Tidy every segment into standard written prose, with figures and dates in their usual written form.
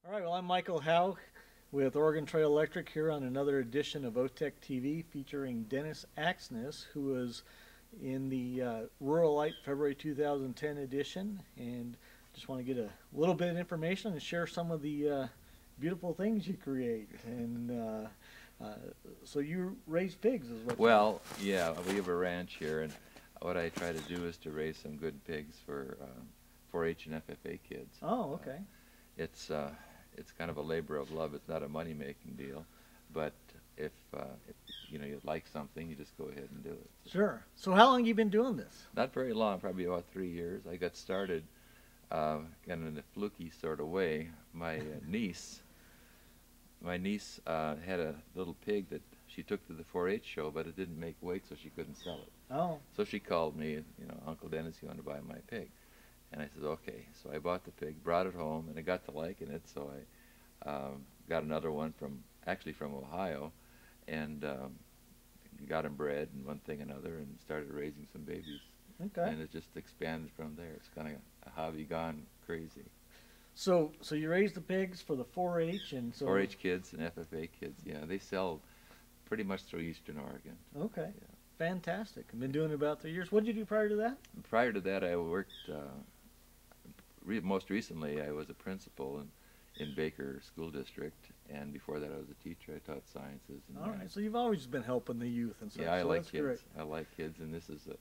All right, well, I'm Michael Howe with Oregon Trail Electric here on another edition of OTEC TV featuring Dennis Axness, who was in the Ruralite February 2010 edition, and just want to get a little bit of information and share some of the beautiful things you create. And so you raise pigs is what Well, yeah, we have a ranch here, and what I try to do is to raise some good pigs for 4-H and FFA kids. Oh, okay. It's kind of a labor of love. It's not a money-making deal, but if you know you like something, you just go ahead and do it. Sure. So how long have you been doing this? Not very long, probably about 3 years. I got started kind of in a fluky sort of way. My niece had a little pig that she took to the 4-H show, but it didn't make weight, so she couldn't sell it. Oh. So she called me, you know, Uncle Dennis, you want to buy my pig? And I said, okay. So I bought the pig, brought it home, and I got to liking it. So I got another one actually from Ohio, and got him bred and one thing another, and started raising some babies. Okay. And it just expanded from there. It's kind of a hobby gone crazy. So you raise the pigs for the 4-H and so 4-H kids and FFA kids, yeah, they sell pretty much through Eastern Oregon. Okay. Yeah. Fantastic. I've been doing it about 3 years. What did you do prior to that? Prior to that, I worked. Most recently, I was a principal in Baker School District, and before that, I was a teacher. I taught sciences. And all right. So you've always been helping the youth and stuff. Yeah, I so like that's kids. great. I like kids, and this is a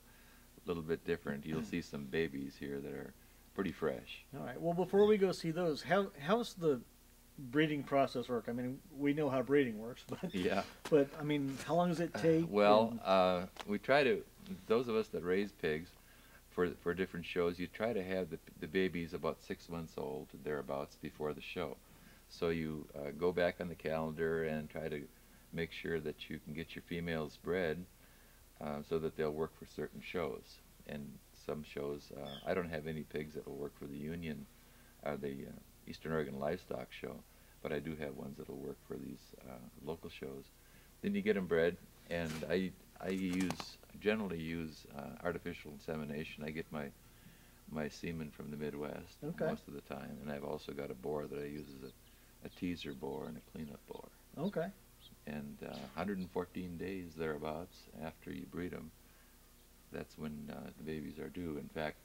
little bit different. You'll see some babies here that are pretty fresh. All right. Well, before we go see those, how's the breeding process work? I mean, we know how breeding works, but Yeah. But I mean, how long does it take? Well, we try to. Those of us that raise pigs for different shows, you try to have the babies about 6 months old, thereabouts, before the show. So you go back on the calendar and try to make sure that you can get your females bred so that they'll work for certain shows. And some shows, I don't have any pigs that will work for the Union, the Eastern Oregon Livestock Show, but I do have ones that will work for these local shows. Then you get them bred, and I generally use artificial insemination. I get my semen from the Midwest most of the time, and I've also got a boar that I use as a teaser boar and a cleanup boar. Okay. And 114 days thereabouts after you breed them, that's when the babies are due. In fact,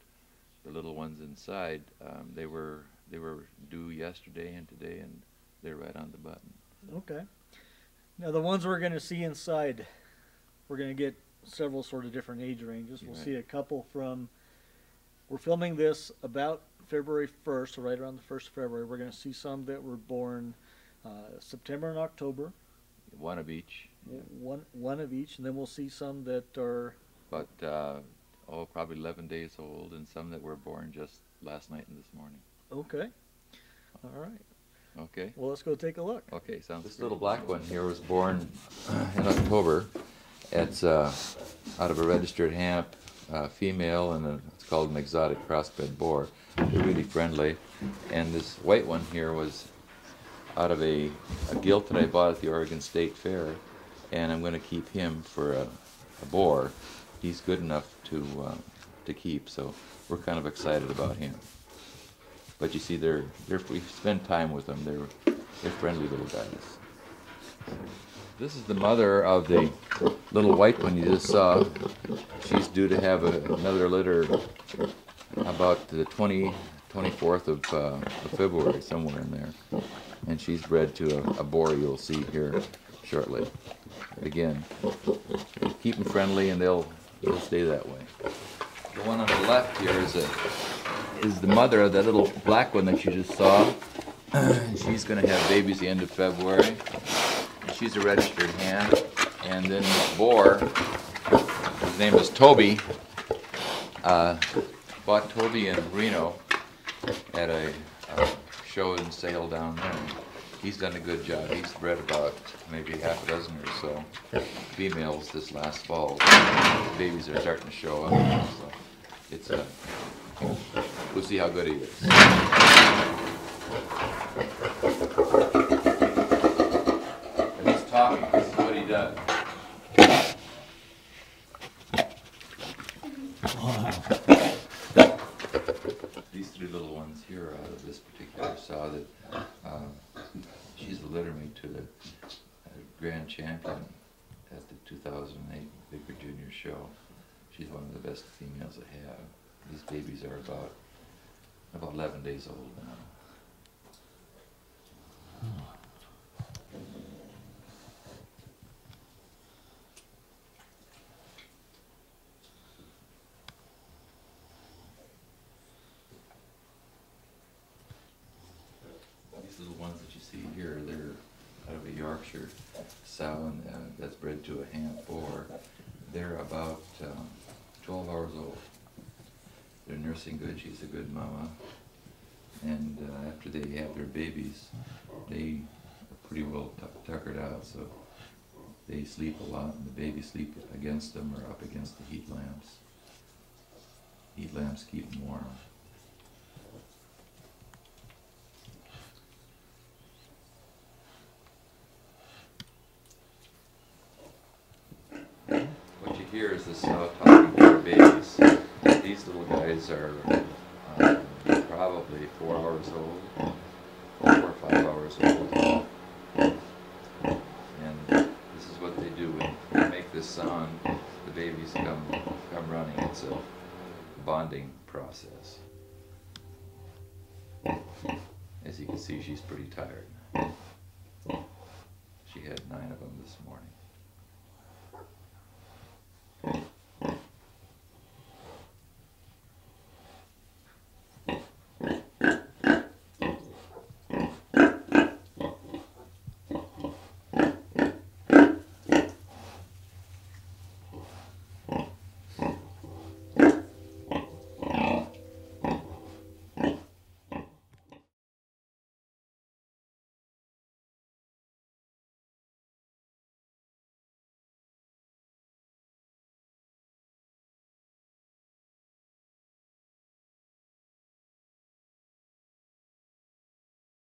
the little ones inside, they were due yesterday and today, and they're right on the button. Okay. Now the ones we're going to see inside, we're going to get several sort of different age ranges. We'll see a couple from. We're filming this about February 1st, so right around the 1st of February. We're going to see some that were born September and October. One of each. Yeah. One of each, and then we'll see some that are about probably 11 days old, and some that were born just last night and this morning. Okay. All right. Okay. Well, let's go take a look. Okay, sounds good. This little black one here was born in October. It's out of a registered hamp female, and it's called an exotic crossbred boar. They're really friendly. And this white one here was out of a gilt that I bought at the Oregon State Fair, and I'm going to keep him for a boar. He's good enough to keep, so we're kind of excited about him. But you see, we spend time with them. They're friendly little guys. This is the mother of the little white one you just saw. She's due to have another litter about the 24th of February, somewhere in there. And she's bred to a boar you'll see here shortly. Again, keep them friendly, and they'll stay that way. The one on the left here is the mother of that little black one that you just saw. She's going to have babies the end of February. She's a registered ham. And then the boar, his name is Toby. Bought Toby in Reno at a show and sale down there. He's done a good job. He's bred about maybe half a dozen or so females this last fall. Babies are starting to show up. So it's we'll see how good he is. And he's talking. This is what he does. These three little ones here out of this particular saw that litter mate to the grand champion at the 2008 Victor Junior show. She's one of the best females I have. These babies are about 11 days old now. These little ones that you see here, they're out of a Yorkshire sow that's bred to a hamp boar. They're about 12 hours old. They're nursing good. She's a good mama. And after they have their babies, they are pretty well tuckered out, so they sleep a lot, and the babies sleep against them or up against the heat lamps. Heat lamps keep them warm. What you hear is the sow talking to her babies. These little guys are probably 4 hours old, 4 or 5 hours old. And this is what they do. When they make this sound, the babies come running. It's a bonding process. As you can see, she's pretty tired. She had 9 of them this morning.